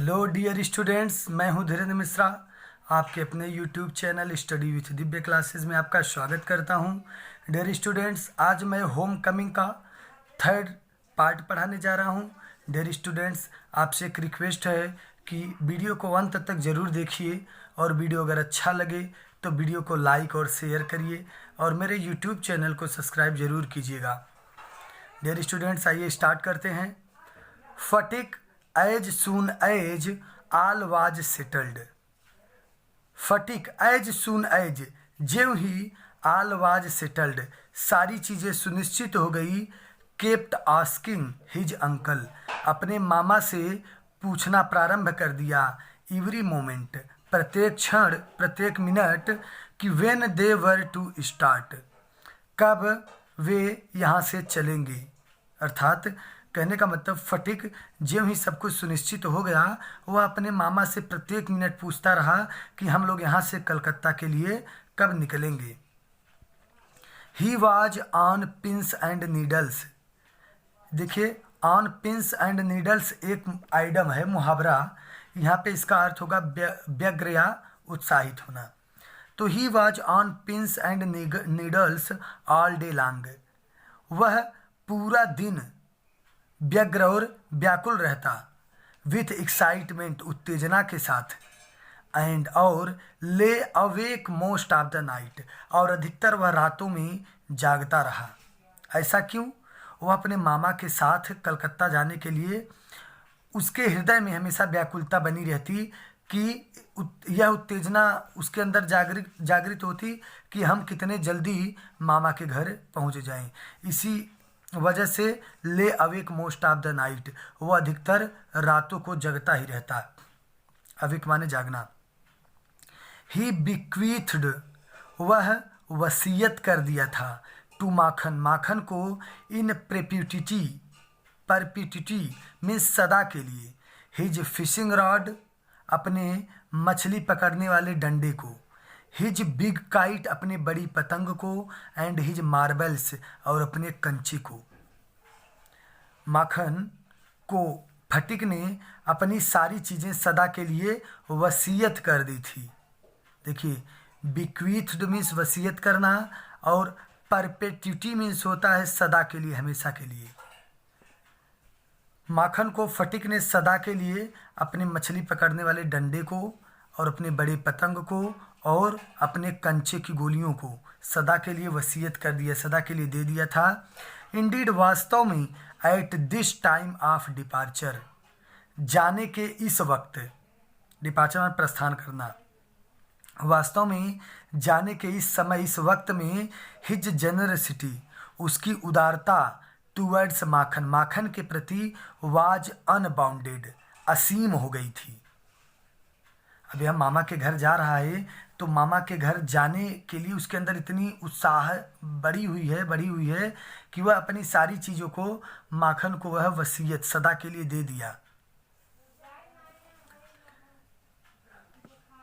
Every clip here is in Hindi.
हेलो डियर स्टूडेंट्स, मैं हूं धीरेन्द्र मिश्रा। आपके अपने YouTube channel study with Divya classes में आपका स्वागत करता हूं। डियर स्टूडेंट्स, आज मैं होम कमिंग का थर्ड पार्ट पढ़ाने जा रहा हूं। डियर स्टूडेंट्स, आपसे एक रिक्वेस्ट है कि वीडियो को अंत तक ज़रूर देखिए और वीडियो अगर अच्छा लगे तो वीडियो को लाइक और शेयर करिए और मेरे यूट्यूब चैनल को सब्सक्राइब ज़रूर कीजिएगा। डियर स्टूडेंट्स, आइए स्टार्ट करते हैं। फटिक as soon as all was settled। Sphatik as soon as, ज्यों ही all was settled, सारी चीज़ें सुनिश्चित हो गई। kept asking his uncle, अपने मामा से पूछना प्रारंभ कर दिया। every moment, प्रत्येक क्षण प्रत्येक मिनट, कि when they were to start, कब वे यहाँ से चलेंगे। अर्थात कहने का मतलब फटिक ज्यों ही सब कुछ सुनिश्चित हो गया, वह अपने मामा से प्रत्येक मिनट पूछता रहा कि हम लोग यहाँ से कलकत्ता के लिए कब निकलेंगे। He was on pins and needles. देखिए, ऑन पिंस एंड नीडल्स एक आइडम है, मुहावरा। यहाँ पे इसका अर्थ होगा व्यग्र या उत्साहित होना। तो he was on pins and needles all day long, वह पूरा दिन व्यग्र और व्याकुल रहता। विथ एक्साइटमेंट, उत्तेजना के साथ। एंड और ले awake most of the night, और अधिकतर वह रातों में जागता रहा। ऐसा क्यों? वह अपने मामा के साथ कलकत्ता जाने के लिए उसके हृदय में हमेशा व्याकुलता बनी रहती कि यह उत्तेजना उसके अंदर जागृत होती कि हम कितने जल्दी मामा के घर पहुंच जाएं। इसी वजह से ले awake most of the night, वो अधिकतर रातों को जगता ही रहता। अवेक माने जागना। ही बिक्वीथड, वह वसीयत कर दिया था। टू माखन, माखन को इन परपिटिटी में सदा के लिए। हिज फिशिंग रॉड, अपने मछली पकड़ने वाले डंडे को। हिज बिग काइट, अपने बड़ी पतंग को। एंड हिज मार्बल्स, और अपने कंचे को। माखन को फटिक ने अपनी सारी चीज़ें सदा के लिए वसीयत कर दी थी। देखिए, बिक्वीथड मीन्स वसीयत करना, और परपेट्यूटी मीन्स होता है सदा के लिए, हमेशा के लिए। माखन को फटिक ने सदा के लिए अपने मछली पकड़ने वाले डंडे को और अपने बड़े पतंग को और अपने कंचे की गोलियों को सदा के लिए वसीयत कर दिया, सदा के लिए दे दिया था। इंडीड, वास्तव में। At this time of departure, जाने के इस वक्त। डिपार्चर में प्रस्थान करना। वास्तव में जाने के इस समय, इस वक्त में। हिज जेनरसिटी, उसकी उदारता। टूवर्ड्स माखन, माखन के प्रति। वाज अनबाउंडेड, असीम हो गई थी। अभी हम मामा के घर जा रहा है, तो मामा के घर जाने के लिए उसके अंदर इतनी उत्साह बढ़ी हुई है कि वह अपनी सारी चीज़ों को, माखन को वह वसीयत सदा के लिए दे दिया।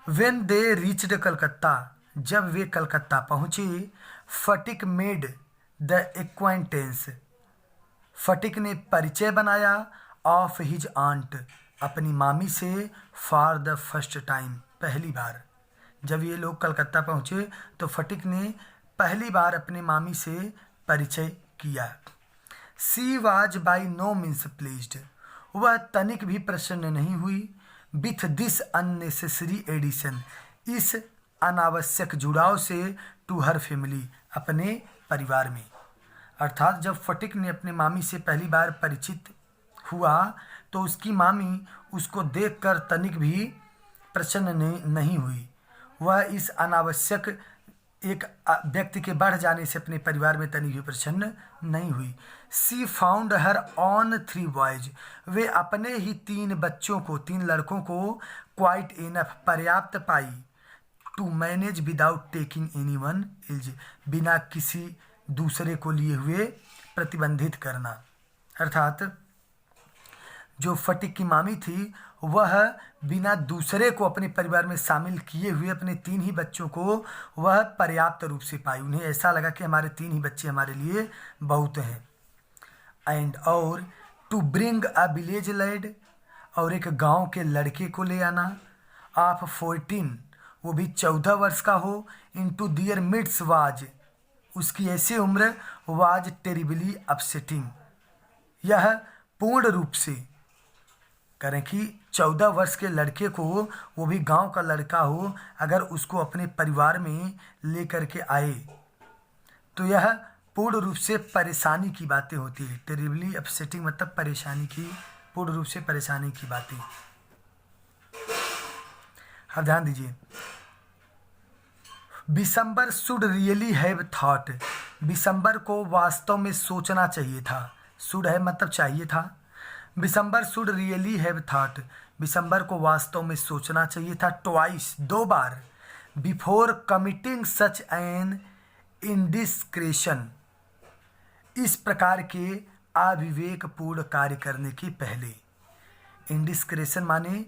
When they reached कलकत्ता, जब वे कलकत्ता पहुँचे। फटिक मेड द एक्वाइंटेंस, फटिक ने परिचय बनाया। ऑफ हिज आंट, अपनी मामी से। फॉर द फर्स्ट टाइम, पहली बार। जब ये लोग कलकत्ता पहुँचे तो फटिक ने पहली बार अपने मामी से परिचय किया। She was by no means pleased, वह तनिक भी प्रसन्न नहीं हुई। विथ दिस अननेसेसरी एडिशन, इस अनावश्यक जुड़ाव से। टू हर फैमिली, अपने परिवार में। अर्थात जब फटिक ने अपने मामी से पहली बार परिचित हुआ तो उसकी मामी उसको देखकर तनिक भी प्रसन्न नहीं हुई। वह इस अनावश्यक एक व्यक्ति के बढ़ जाने से अपने परिवार में तनिक भी प्रसन्न नहीं हुई। सी फाउंड हर ऑन 3 बॉयज, वे अपने ही 3 बच्चों को, 3 लड़कों को। क्वाइट इनफ, पर्याप्त पाई। To manage without taking anyone else, बिना किसी दूसरे को लिए हुए प्रतिबंधित करना। अर्थात जो फटिक की मामी थी, वह बिना दूसरे को अपने परिवार में शामिल किए हुए अपने 3 ही बच्चों को वह पर्याप्त रूप से पाई। उन्हें ऐसा लगा कि हमारे 3 ही बच्चे हमारे लिए बहुत हैं। एंड और to bring a village lad, और एक गांव के लड़के को ले आना। ऑफ 14, वो भी 14 वर्ष का हो, इनटू दियर मिड्स वाज, उसकी ऐसी उम्र, वाज टेरिबली अपसेटिंग, यह पूर्ण रूप से करें कि 14 वर्ष के लड़के को, वो भी गांव का लड़का हो, अगर उसको अपने परिवार में ले करके आए तो यह पूर्ण रूप से परेशानी की बातें होती है। टेरिबली अपसेटिंग मतलब परेशानी की, पूर्ण रूप से परेशानी की बातें। अब ध्यान दीजिए, दिसंबर शुड रियली हैव थॉट, दिसंबर को वास्तव में सोचना चाहिए था। शुड है मतलब चाहिए था। December should really have thought, दिसंबर को वास्तव में सोचना चाहिए था। ट्वाइस, 2 बार, before committing such an indiscretion, इस प्रकार के अविवेकपूर्ण कार्य करने के पहले। इंडिस्क्रेशन माने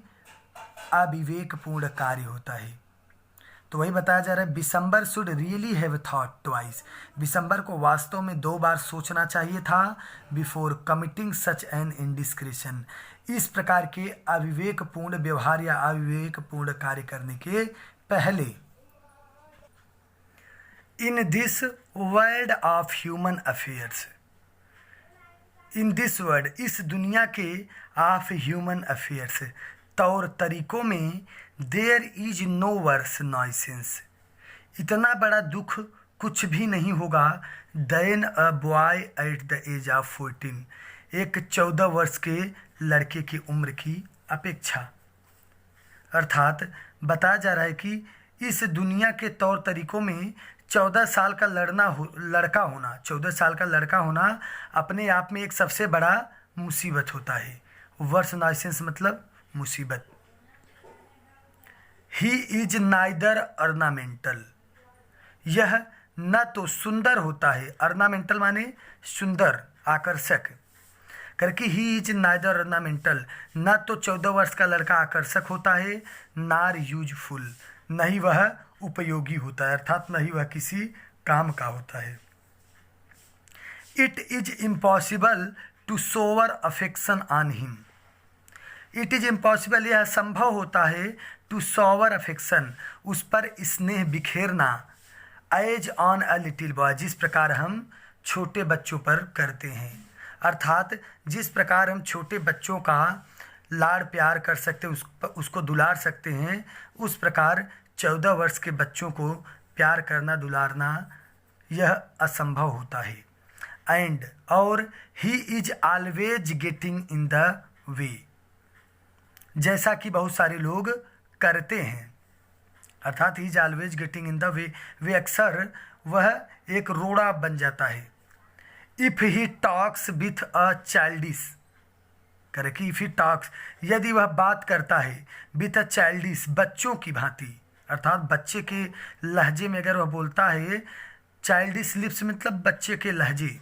अविवेकपूर्ण कार्य होता है। तो वही बताया जा रहा है, December should really have thought twice, दिसंबर को वास्तव में 2 बार सोचना चाहिए था। Before committing such an indiscretion, इस प्रकार के अविवेकपूर्ण व्यवहार या अविवेकपूर्ण कार्य करने के पहले। In this world of human affairs, in this world, इस दुनिया के ऑफ ह्यूमन अफेयर्स, तौर तरीकों में, there is no worse nuisance, इतना बड़ा दुख कुछ भी नहीं होगा, than a boy at the age of 14, एक 14 वर्ष के लड़के की उम्र की अपेक्षा। अर्थात बताया जा रहा है कि इस दुनिया के तौर तरीकों में 14 साल का लड़का होना, 14 साल का लड़का होना अपने आप में एक सबसे बड़ा मुसीबत होता है। वर्स नॉइसेंस मतलब मुसीबत। ही इज नाइदर ऑर्नामेंटल, यह न तो सुंदर होता है, ऑर्नामेंटल माने सुंदर, आकर्षक, करके ही इज नाइदर ऑर्नामेंटल, न तो 14 वर्ष का लड़का आकर्षक होता है, नार यूजफुल, नहीं वह उपयोगी होता है, अर्थात नहीं वह किसी काम का होता है। It is impossible to shower affection on him, it is impossible, यह संभव होता है, टू सोवर अफेक्शन, उस पर स्नेह बिखेरना, as on a little boy, जिस प्रकार हम छोटे बच्चों पर करते हैं। अर्थात जिस प्रकार हम छोटे बच्चों का लाड़ प्यार कर सकते हैं, उसको दुलार सकते हैं, उस प्रकार 14 वर्ष के बच्चों को प्यार करना, दुलारना यह असंभव होता है। एंड, और he is always getting in the way, जैसा कि बहुत सारे लोग करते हैं, अर्थात he is always getting in the way, वे अक्सर वह एक रोड़ा बन जाता है। If he talks with a childish, करे कि इफ ही टॉक्स, यदि वह बात करता है, विथ अ चाइल्डिश, बच्चों की भांति, अर्थात बच्चे के लहजे में अगर वह बोलता है, चाइल्डिश लिप्स मतलब बच्चे के लहजे,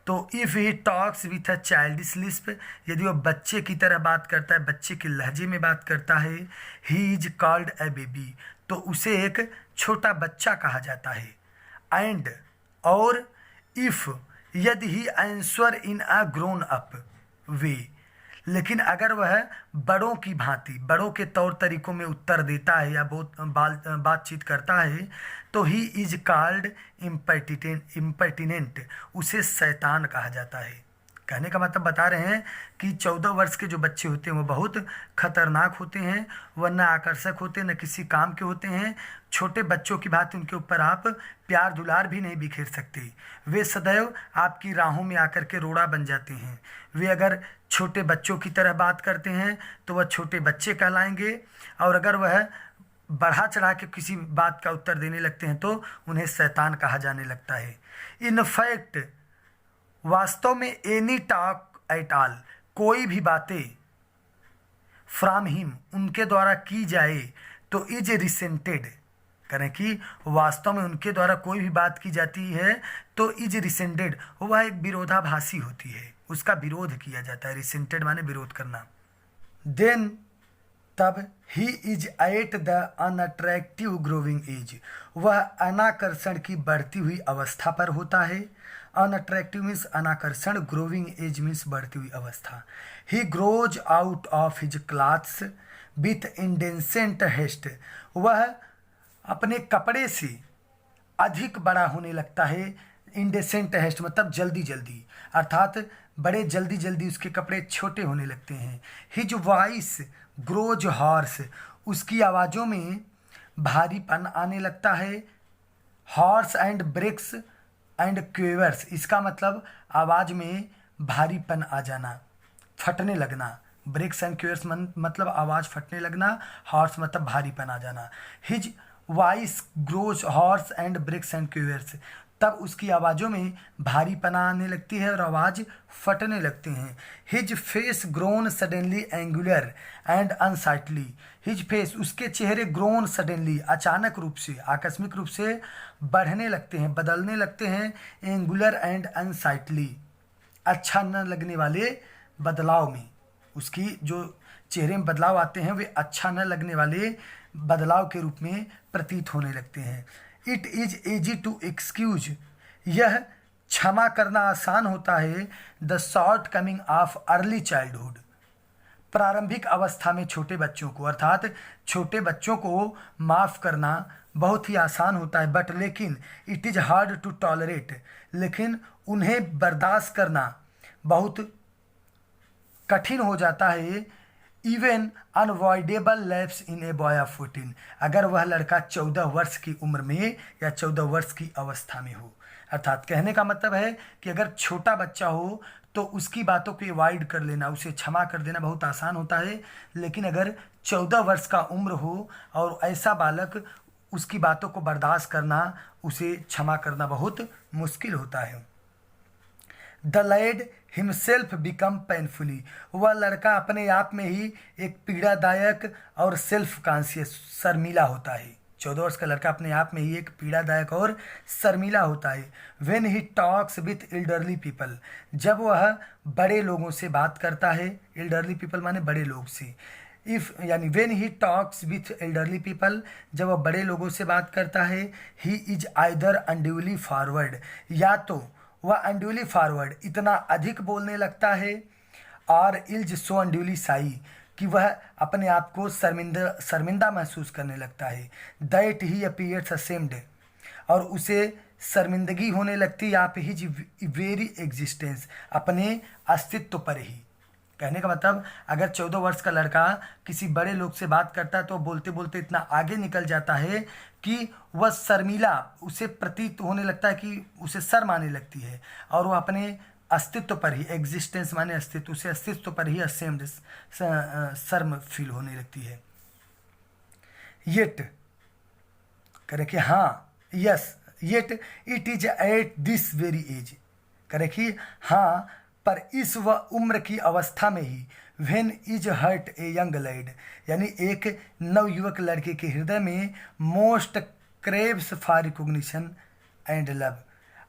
तो if he talks with a childish Lisp, यदि वह बच्चे की तरह बात करता है, बच्चे के लहजे में बात करता है, he is called a baby, तो उसे एक छोटा बच्चा कहा जाता है। एंड, और इफ़, यदि he answer in a grown up way, लेकिन अगर वह बड़ों की भांति, बड़ों के तौर तरीकों में उत्तर देता है या बातचीत करता है, तो ही इज कॉल्ड इम्पर्टिनेंट, उसे शैतान कहा जाता है। कहने का मतलब बता रहे हैं कि 14 वर्ष के जो बच्चे होते हैं वो बहुत खतरनाक होते हैं, वह न आकर्षक होते, न किसी काम के होते हैं। छोटे बच्चों की बात, उनके ऊपर आप प्यार दुलार भी नहीं बिखेर सकते, वे सदैव आपकी राहों में आकर के रोड़ा बन जाते हैं। वे अगर छोटे बच्चों की तरह बात करते हैं तो वह छोटे बच्चे कहलाएंगे, और अगर वह बढ़ा चढ़ा के किसी बात का उत्तर देने लगते हैं तो उन्हें शैतान कहा जाने लगता है। इन फैक्ट, वास्तव में, एनी टॉक एट ऑल, कोई भी बातें, फ्रॉम हिम, उनके द्वारा की जाए, तो इज रिसेंटेड, करें कि वास्तव में उनके द्वारा कोई भी बात की जाती है तो इज रिसेंटेड, वह एक विरोधाभासी होती है, उसका विरोध किया जाता है। रिसेंटेड माने विरोध करना। देन तब he is at the unattractive growing age, वह अनाकर्षण की बढ़ती हुई अवस्था पर होता है। अनअट्रैक्टिव मीन्स अनाकर्षण, ग्रोविंग एज मीन्स बढ़ती हुई अवस्था। He grows out of his clothes with indecent haste, वह अपने कपड़े से अधिक बड़ा होने लगता है। इंडेसेंट हेस्ट मतलब जल्दी जल्दी, अर्थात बड़े जल्दी जल्दी उसके कपड़े छोटे होने लगते हैं। हिज वॉइस ग्रोज हॉर्स, उसकी आवाज़ों में भारीपन आने लगता है। हॉर्स एंड ब्रेक्स एंड क्वेवर्स, इसका मतलब आवाज़ में भारीपन आ जाना, फटने लगना। ब्रेक्स एंड क्वेवर्स मतलब आवाज़ फटने लगना, हॉर्स मतलब भारीपन आ जाना। His voice grows hoarse and breaks and quavers, तब उसकी आवाज़ों में भारीपना आने लगती है और आवाज़ फटने लगते हैं। His face grown suddenly angular and unsightly, his face, उसके चेहरे ग्रोन सडनली, अचानक रूप से, आकस्मिक रूप से बढ़ने लगते हैं, बदलने लगते हैं। एंगुलर एंड अनसाइटली, अच्छा न लगने वाले बदलाव में, उसकी जो चेहरे में बदलाव आते हैं वे अच्छा न लगने वाले बदलाव के रूप में प्रतीत होने लगते हैं। It is easy to excuse, यह क्षमा करना आसान होता है। The shortcoming of early childhood, प्रारंभिक अवस्था में छोटे बच्चों को, अर्थात छोटे बच्चों को माफ़ करना बहुत ही आसान होता है। बट लेकिन it is hard to tolerate, लेकिन उन्हें बर्दाश्त करना बहुत कठिन हो जाता है। Even unavoidable lapse in a boy of 14, अगर वह लड़का 14 वर्ष की उम्र में या 14 वर्ष की अवस्था में हो। अर्थात कहने का मतलब है कि अगर छोटा बच्चा हो तो उसकी बातों को अवॉइड कर लेना, उसे क्षमा कर देना बहुत आसान होता है। लेकिन अगर 14 वर्ष का उम्र हो और ऐसा बालक, उसकी बातों को बर्दाश्त करना, उसे क्षमा करना बहुत मुश्किल होता है। The lad himself become painfully, वह लड़का अपने आप में ही एक पीड़ादायक और सेल्फ कॉन्शियस, शर्मीला होता है। 14 वर्ष का लड़का अपने आप में ही एक पीड़ादायक और शर्मीला होता है। When he talks with elderly people, जब वह बड़े लोगों से बात करता है, एल्डरली पीपल माने बड़े लोग से। इफ़ यानी when he talks with elderly people, जब वह बड़े लोगों से बात करता है। He is either unduly forward, या तो वह अनड्यूली फॉरवर्ड, इतना अधिक बोलने लगता है, और इल्ज सो अनड्यूली साई, कि वह अपने आप को शर्मिंदा महसूस करने लगता है। दैट ही अपीयर्स असेम्ड, और उसे शर्मिंदगी होने लगती है। आप हिज वेरी एग्जिस्टेंस, अपने अस्तित्व पर ही। कहने का मतलब अगर 14 वर्ष का लड़का किसी बड़े लोग से बात करता है तो बोलते बोलते इतना आगे निकल जाता है कि वह शर्मीला, उसे प्रतीत होने लगता है कि उसे शर्म आने लगती है, और वह अपने अस्तित्व पर ही, एग्जिस्टेंस माने अस्तित्व, उसे अस्तित्व पर ही असेम्ड, शर्म फील होने लगती है। येट करे कि हाँ, yes, yet it is at this very age, करे कि हाँ, पर इस वह उम्र की अवस्था में ही। When is hurt a young lad, यानी एक नवयुवक लड़के के हृदय में most craves for recognition and love,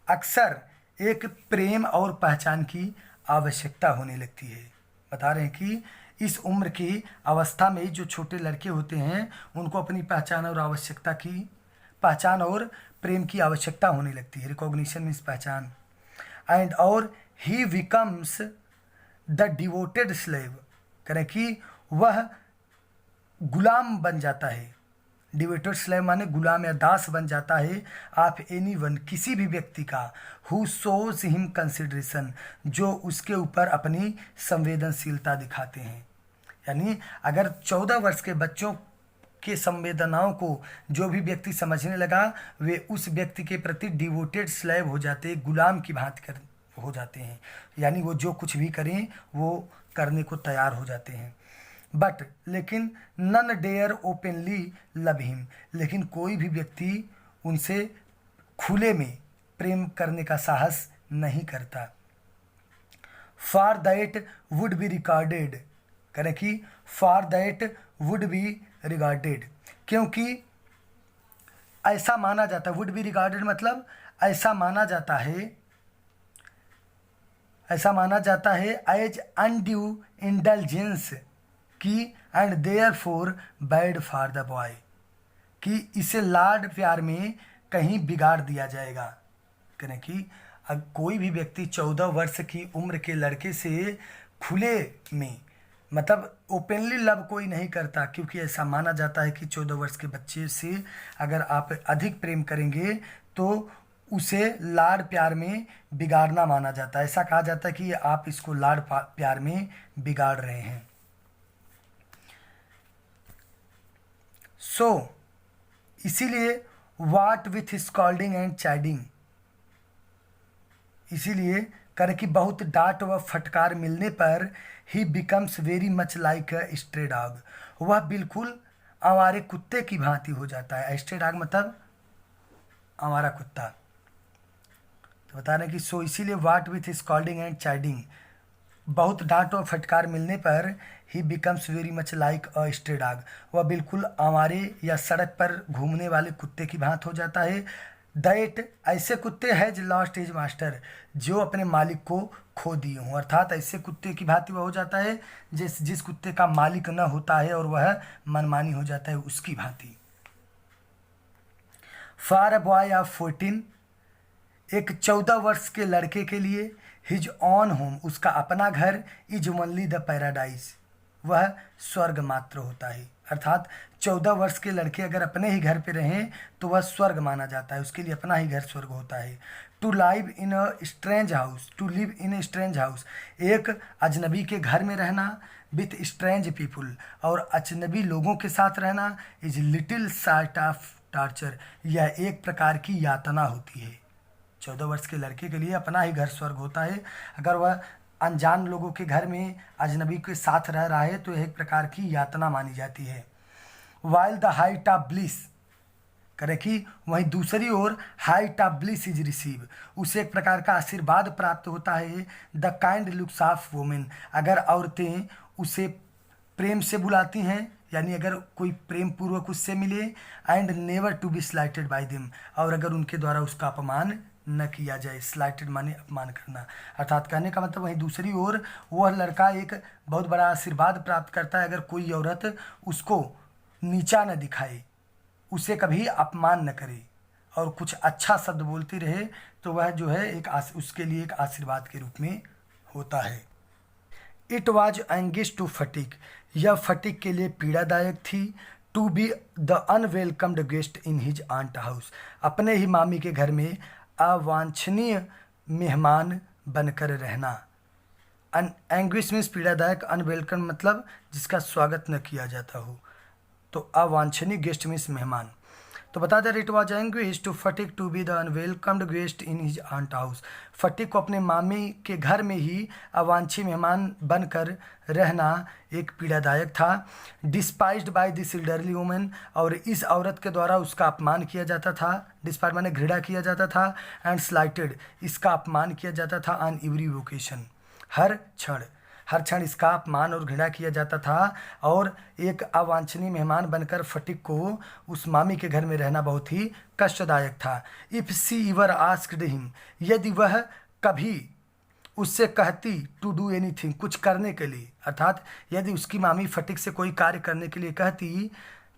अक्सर एक प्रेम और पहचान की आवश्यकता होने लगती है। बता रहे हैं कि इस उम्र की अवस्था में जो छोटे लड़के होते हैं उनको अपनी पहचान और प्रेम की आवश्यकता होने लगती है। रिकॉग्निशन मीन्स पहचान। एंड और ही बिकम्स द डिवोटेड स्लेव, करें कि वह गुलाम बन जाता है। डिवोटेड स्लेव माने गुलाम या दास बन जाता है। आप एनीवन, किसी भी व्यक्ति का, हु शोज हिम कंसिडरेशन, जो उसके ऊपर अपनी संवेदनशीलता दिखाते हैं। यानी अगर 14 वर्ष के बच्चों के संवेदनाओं को जो भी व्यक्ति समझने लगा, वे उस व्यक्ति के प्रति डिवोटेड स्लेव हो जाते हैं, गुलाम की भांति हो जाते हैं। यानी वो जो कुछ भी करें वो करने को तैयार हो जाते हैं। बट लेकिन none dare openly love him, लेकिन कोई भी व्यक्ति उनसे खुले में प्रेम करने का साहस नहीं करता। For that would be recorded, करें कि for that would be regarded, क्योंकि ऐसा माना जाता है। वुड बी रिगार्डेड मतलब ऐसा माना जाता है एज अनड्यू इंडल्जेंस, कि and there for bad for the boy, कि इसे लाड प्यार में कहीं बिगाड़ दिया जाएगा। करें कि कोई भी व्यक्ति 14 वर्ष की उम्र के लड़के से खुले में मतलब ओपनली लव कोई नहीं करता, क्योंकि ऐसा माना जाता है कि 14 वर्ष के बच्चे से अगर आप अधिक प्रेम करेंगे तो उसे लाड प्यार में बिगाड़ना माना जाता है। ऐसा कहा जाता है कि आप इसको लाड प्यार में बिगाड़ रहे हैं। इसीलिए वाट विथ स्कॉल्डिंग एंड चैडिंग, इसीलिए कर कि बहुत डांट व फटकार मिलने पर ही बिकम्स वेरी मच लाइक अ स्ट्रे डॉग, वह बिल्कुल आवारे कुत्ते की भांति हो जाता है। स्ट्रे डॉग मतलब आवारा कुत्ता। तो बता रहे कि इसीलिए वाट विथ स्कॉल्डिंग एंड चैडिंग, बहुत डांट व फटकार मिलने पर ही बिकम्स वेरी मच लाइक अ स्ट्रे डॉग, वह बिल्कुल आवारे या सड़क पर घूमने वाले कुत्ते की भांति हो जाता है। दैट, ऐसे कुत्ते हैज लॉस्ट हिज मास्टर, जो अपने मालिक को खो दिए हों, अर्थात ऐसे कुत्ते की भांति वह हो जाता है जिस कुत्ते का मालिक न होता है और वह मनमानी हो जाता है, उसकी भांति। फॉर अ बॉय ऑफ 14, एक 14 वर्ष के लड़के के लिए हिज ऑन होम, उसका अपना घर, इज ओनली द पैराडाइज, वह स्वर्ग मात्र होता है। अर्थात 14 वर्ष के लड़के अगर अपने ही घर पे रहें तो वह स्वर्ग माना जाता है, उसके लिए अपना ही घर स्वर्ग होता है। To live in a strange house, to live in a strange house, एक अजनबी के घर में रहना, विथ स्ट्रेंज पीपुल, और अजनबी लोगों के साथ रहना, is little sort of torture, यह एक प्रकार की यातना होती है। 14 वर्ष के लड़के के लिए अपना ही घर स्वर्ग होता है, अगर वह अनजान लोगों के घर में अजनबी के साथ रह रहा है तो यह एक प्रकार की यातना मानी जाती है। While the height of bliss, करें कि वहीं दूसरी ओर height of bliss is receive, उसे एक प्रकार का आशीर्वाद प्राप्त होता है। The kind looks of women, अगर औरतें उसे प्रेम से बुलाती हैं, यानी अगर कोई प्रेम पूर्वक उससे मिले, and never to be slighted by them, और अगर उनके द्वारा उसका अपमान न किया जाए। स्लाइटेड माने अपमान करना, अर्थात कहने का मतलब वहीं दूसरी ओर वह लड़का एक बहुत बड़ा आशीर्वाद प्राप्त करता है अगर कोई औरत उसको नीचा न दिखाए, उसे कभी अपमान न करे और कुछ अच्छा शब्द बोलती रहे, तो वह जो है उसके लिए एक आशीर्वाद के रूप में होता है। It was anguish to Phatik, यह फटीक के लिए पीड़ादायक थी। To be the unwelcomed guest in his aunt house, अपने ही मामी के घर में अवांछनीय मेहमान बनकर रहना। एंग्विश मीन्स पीड़ादायक, अनवेलकम मतलब जिसका स्वागत न किया जाता हो, तो अवांछनीय गेस्ट मीन्स मेहमान। तो बता दें it was anguish to Phatik to be the unwelcomed guest in his aunt house, Phatik को अपने मामी के घर में ही अवांछी मेहमान बनकर रहना एक पीड़ादायक था। Despised by this elderly woman, और इस औरत के द्वारा उसका अपमान किया जाता था। डिस्पाइज माने घृणा किया जाता था, एंड स्लाइटेड, इसका अपमान किया जाता था। ऑन एवरी ओकेशन, हर क्षण इसका अपमान और घृणा किया जाता था, और एक अवांछनीय मेहमान बनकर फटीक को उस मामी के घर में रहना बहुत ही कष्टदायक था। If she ever asked him, यदि वह कभी उससे कहती टू डू एनीथिंग, कुछ करने के लिए, अर्थात यदि उसकी मामी फटीक से कोई कार्य करने के लिए कहती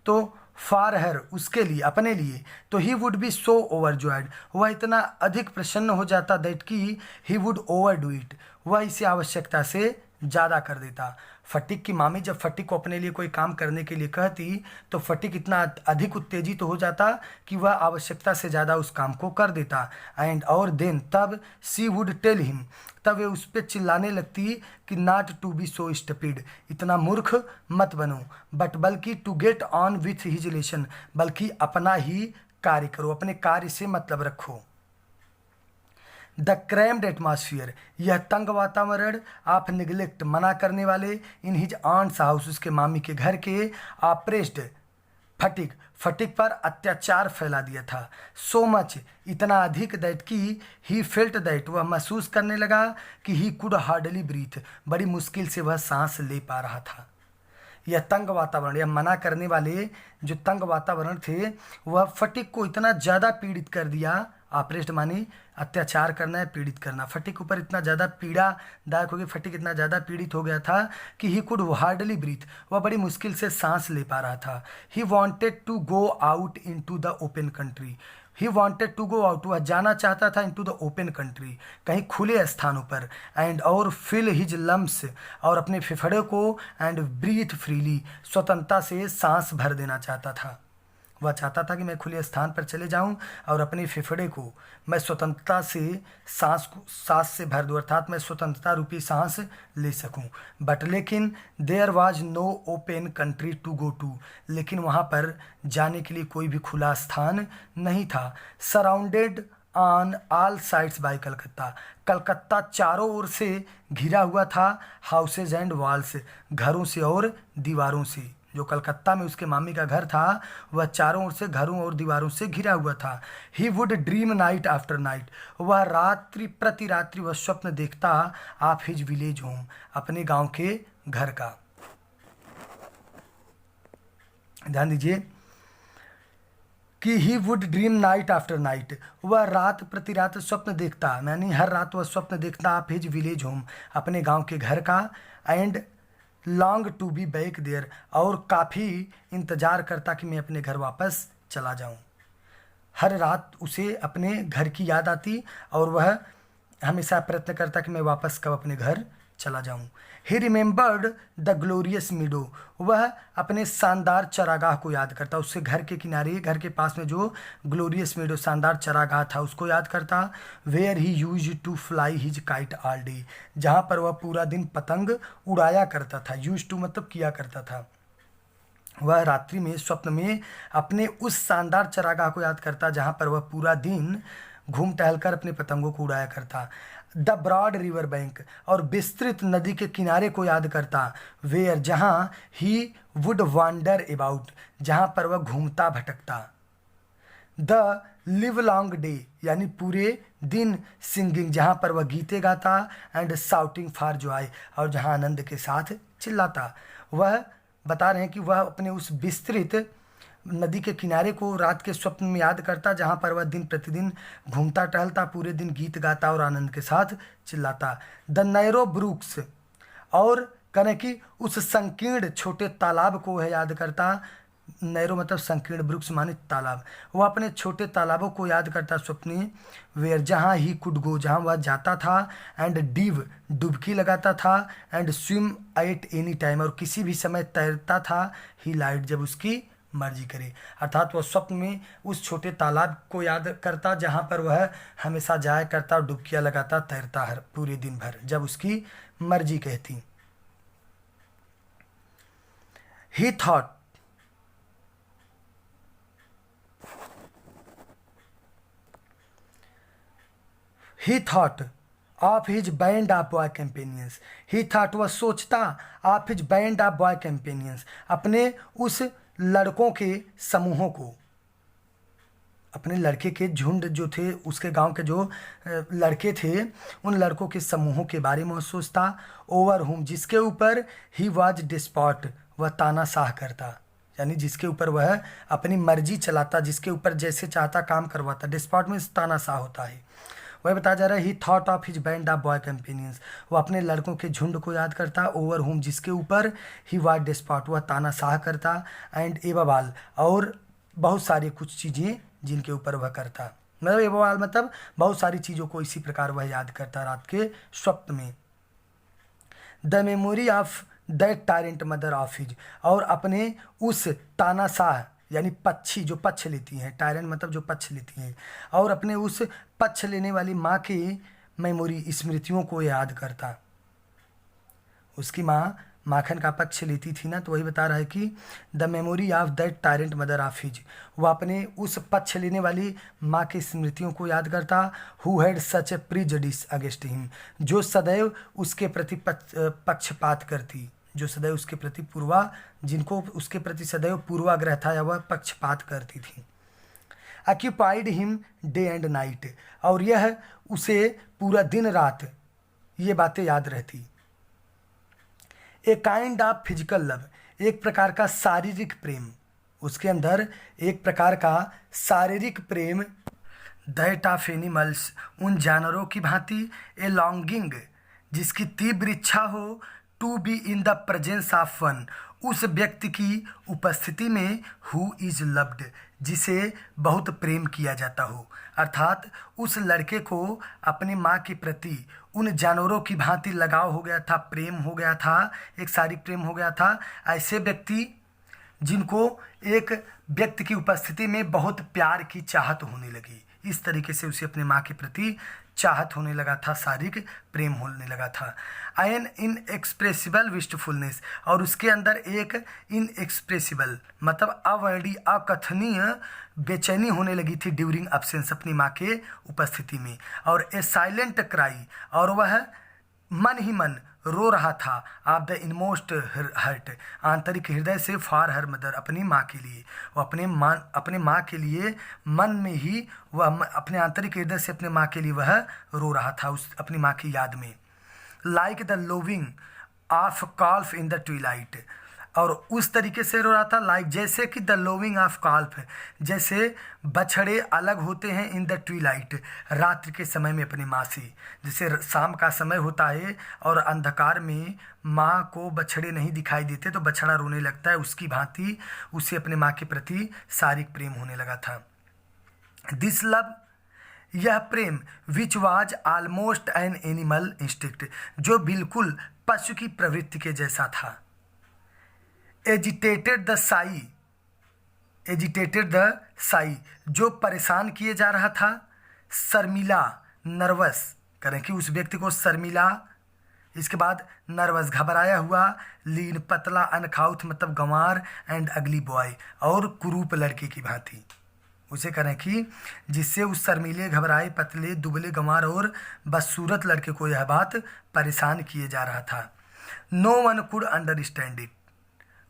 तो फॉर हर, उसके लिए, अपने लिए, तो he would be so overjoyed, वह इतना अधिक प्रसन्न हो जाता दैट कि he would over do it, वह इसे आवश्यकता से ज़्यादा कर देता। फटीक की मामी जब फटीक को अपने लिए कोई काम करने के लिए कहती तो फटीक इतना अधिक उत्तेजित हो जाता कि वह आवश्यकता से ज़्यादा उस काम को कर देता। एंड और देन, तब सी वुड टेल हिम, तब वे उस पर चिल्लाने लगती कि not to be so stupid, इतना मूर्ख मत बनो, बट बल्कि to get on with his relation, बल्कि अपना ही कार्य करो, अपने कार्य से मतलब रखो। द क्रैम्ड एटमॉस्फियर, यह तंग वातावरण, आप निगलेक्ट, मना करने वाले, इन हिज आंट्स हाउस, उसके मामी के घर के, ऑप्रेस्ड फटीक पर अत्याचार फैला दिया था। सो मच, इतना अधिक दैट कि ही फेल्ट दैट, वह महसूस करने लगा कि ही कुड हार्डली ब्रीथ, बड़ी मुश्किल से वह सांस ले पा रहा था। यह तंग वातावरण, यह मना करने वाले जो तंग वातावरण थे, वह फटीक को इतना ज़्यादा पीड़ित कर दिया ऑपरेस्ड माने अत्याचार करना है, पीड़ित करना। फटिक ऊपर इतना ज़्यादा पीड़ादायक हो गया, फटिक इतना ज़्यादा पीड़ित हो गया था कि ही कुड हार्डली ब्रीथ, वह बड़ी मुश्किल से सांस ले पा रहा था। He wanted to go out into the open country, he wanted to go out, वह जाना चाहता था इनटू द ओपन कंट्री, कहीं खुले स्थानों पर, एंड और फिल हिज लम्स, और अपने फेफड़े को, एंड ब्रीथ फ्रीली, स्वतंत्रता से सांस भर देना चाहता था। वह चाहता था कि मैं खुले स्थान पर चले जाऊं और अपने फेफड़े को मैं स्वतंत्रता से सांस से भर दूं, अर्थात मैं स्वतंत्रता रूपी सांस ले सकूं। बट लेकिन there was no open country to go to, लेकिन वहाँ पर जाने के लिए कोई भी खुला स्थान नहीं था। Surrounded on all sides by Calcutta, Calcutta चारों ओर से घिरा हुआ था, हाउसेज एंड वॉल्स, घरों से और दीवारों से। जो कलकत्ता में उसके मामी का घर था वह चारों ओर से घरों और दीवारों से घिरा हुआ था। He would dream night after night, वह रात्रि प्रति रात्रि वह स्वप्न देखता ऑफ हिज विलेज होम, अपने गांव के घर का। ध्यान दीजिए कि he would dream night after night, वह रात प्रति रात स्वप्न देखता, यानी हर रात वह स्वप्न देखता ऑफ हिज विलेज होम, अपने गांव के घर का। And long to be back there, और काफ़ी इंतज़ार करता कि मैं अपने घर वापस चला जाऊं। हर रात उसे अपने घर की याद आती और वह हमेशा प्रयत्न करता कि मैं वापस कब अपने घर चला जाऊं। ही रिमेंबर्ड द ग्लोरियस मीडो, वह अपने शानदार चरागाह को याद करता, उससे घर के किनारे, घर के पास में जो ग्लोरियस मीडो शानदार चरागाह था उसको याद करता। Where he use to fly his kite all day, जहाँ पर वह पूरा दिन पतंग उड़ाया करता था। यूज टू मतलब किया करता था। वह रात्रि में स्वप्न में अपने उस शानदार चरागाह को याद करता जहाँ पर वह पूरा दिन घूम टहलकर अपने पतंगों को उड़ाया करता। द ब्रॉड रिवर बैंक, और विस्तृत नदी के किनारे को याद करता। वेयर, जहाँ ही वुड वांडर अबाउट, जहाँ पर वह घूमता भटकता। द लिव लॉन्ग डे, यानी पूरे दिन सिंगिंग, जहाँ पर वह गीते गाता। एंड साउटिंग फॉर जॉय, और जहाँ आनंद के साथ चिल्लाता। वह बता रहे हैं कि वह अपने उस विस्तृत नदी के किनारे को रात के स्वप्न में याद करता जहाँ पर वह दिन प्रतिदिन घूमता टहलता, पूरे दिन गीत गाता और आनंद के साथ चिल्लाता। द नैरो ब्रूक्स, और कहें कि उस संकीर्ण छोटे तालाब को वह याद करता। नैरो मतलब संकीर्ण, ब्रुक्स माने तालाब। वह अपने छोटे तालाबों को याद करता स्वप्न में। वेयर, जहाँ ही कुड गो, जहाँ वह जाता था। एंड डिव, डुबकी लगाता था। And swim at any time, और किसी भी समय तैरता था। ही लाइट, जब उसकी मर्जी करे, अर्थात वह स्वप्न में उस छोटे तालाब को याद करता जहाँ पर वह हमेशा जाया करता और डुबकियाँ लगाता, तैरता हर पूरे दिन भर, जब उसकी मर्जी कहती। He thought, he thought of his band of boy companions, he thought वह सोचता, of his band of boy companions, अपने उस लड़कों के समूहों को, अपने लड़के के झुंड जो थे, उसके गांव के जो लड़के थे, उन लड़कों के समूहों के बारे में सोचता। ओवर हुम, जिसके ऊपर ही वाज डिस्पॉट, वह तानाशाह करता, यानी जिसके ऊपर वह अपनी मर्जी चलाता, जिसके ऊपर जैसे चाहता काम करवाता। डिस्पॉट में तानाशाह होता है। वह बताया जा रहा है he thought of his band of boy companions, वो अपने लड़कों के झुंड को याद करता। ओवर हुम, जिसके ऊपर ही वाज डिस्पॉट, वह तानाशाह करता। एंड एबाबाल, और बहुत सारी कुछ चीज़ें जिनके ऊपर वह करता, मतलब एबाबाल मतलब बहुत सारी चीज़ों को इसी प्रकार वह याद करता रात के स्वप्न में। The memory of that tyrant mother of his, और अपने उस तानाशाह यानी पक्षी जो पक्ष लेती हैं, टायरेंट मतलब जो पक्ष लेती हैं, और अपने उस पक्ष लेने वाली माँ की मेमोरी, स्मृतियों को याद करता। उसकी माँ माखन का पक्ष लेती थी ना, तो वही बता रहा है कि the memory of that tyrant mother of his, वह अपने उस पक्ष लेने वाली माँ की स्मृतियों को याद करता। Who had such a prejudice against him, जो सदैव उसके प्रति पक्षपात करती, जो सदैव उसके प्रति जिनको उसके प्रति सदैव पूर्वाग्रह था या वह पक्षपात करती थी। Occupied him day and night, और यह उसे पूरा दिन रात ये बातें याद रहती। A kind of physical love, एक प्रकार का शारीरिक प्रेम, उसके अंदर एक प्रकार का शारीरिक प्रेम दैट ऑफ एनिमल्स, उन जानवरों की भांति, ए लॉन्गिंग, जिसकी तीव्र इच्छा हो, to be in the presence of one, उस व्यक्ति की उपस्थिति में, हु इज लव्ड, जिसे बहुत प्रेम किया जाता हो। अर्थात उस लड़के को अपनी माँ के प्रति उन जानवरों की भांति लगाव हो गया था, प्रेम हो गया था, एक शारीरिक प्रेम हो गया था। ऐसे व्यक्ति जिनको एक व्यक्ति की उपस्थिति में बहुत प्यार की चाहत होने लगी, इस तरीके से उसे अपने माँ के प्रति चाहत होने लगा था, शारीरिक प्रेम होने लगा था। एन इनएक्सप्रेसिबल विस्टफुलनेस, और उसके अंदर एक इनएक्सप्रेसिबल मतलब अवर्णीय, अकथनीय बेचैनी होने लगी थी ड्यूरिंग अब्सेंस, अपनी माँ के उपस्थिति में। और ए साइलेंट क्राई, और वह मन ही मन रो रहा था, ऑफ द इनमोस्ट हर्ट, आंतरिक हृदय से, फॉर हर मदर, अपनी माँ के लिए। वो अपने माँ के लिए मन में ही वह अपने आंतरिक हृदय से अपने माँ के लिए वह रो रहा था, उस अपनी माँ की याद में। Like the lowing of calf in the twilight, और उस तरीके से रो रहा था, लाइक जैसे कि द लोविंग ऑफ कॉल्फ, जैसे बछड़े अलग होते हैं इन द ट्विलाइट, रात्रि के समय में अपनी माँ से। जैसे शाम का समय होता है और अंधकार में माँ को बछड़े नहीं दिखाई देते तो बछड़ा रोने लगता है, उसकी भांति उसे अपने माँ के प्रति शारीरिक प्रेम होने लगा था। दिस लव, यह प्रेम, which was almost an animal instinct, जो बिल्कुल पशु की प्रवृत्ति के जैसा था। Agitated the sigh, agitated the sigh, जो परेशान किए जा रहा था। शर्मिला, नर्वस, करें कि उस व्यक्ति को शर्मिला, इसके बाद नर्वस, घबराया हुआ। लीन, पतला, अनखाउथ मतलब गंवार, एंड अगली बॉय, और कुरूप लड़के की भांति उसे करें कि जिससे उस शर्मीले, घबराए, पतले, दुबले, गंवार और बदसूरत लड़के को यह बात परेशान किए जा रहा था। No one could understand it,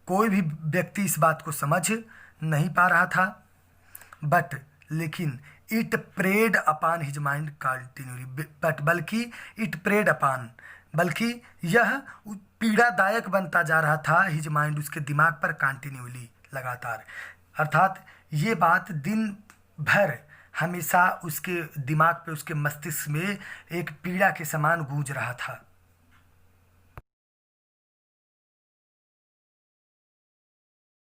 कोई भी व्यक्ति इस बात को समझ नहीं पा रहा था। बट, लेकिन, it preyed upon his mind continuously, but बल्कि, इट प्रेड अपान, बल्कि यह पीड़ादायक बनता जा रहा था, हिज माइंड, उसके दिमाग पर, कंटिन्यूली, लगातार। अर्थात ये बात दिन भर हमेशा उसके दिमाग पे, उसके मस्तिष्क में एक पीड़ा के समान गूंज रहा था।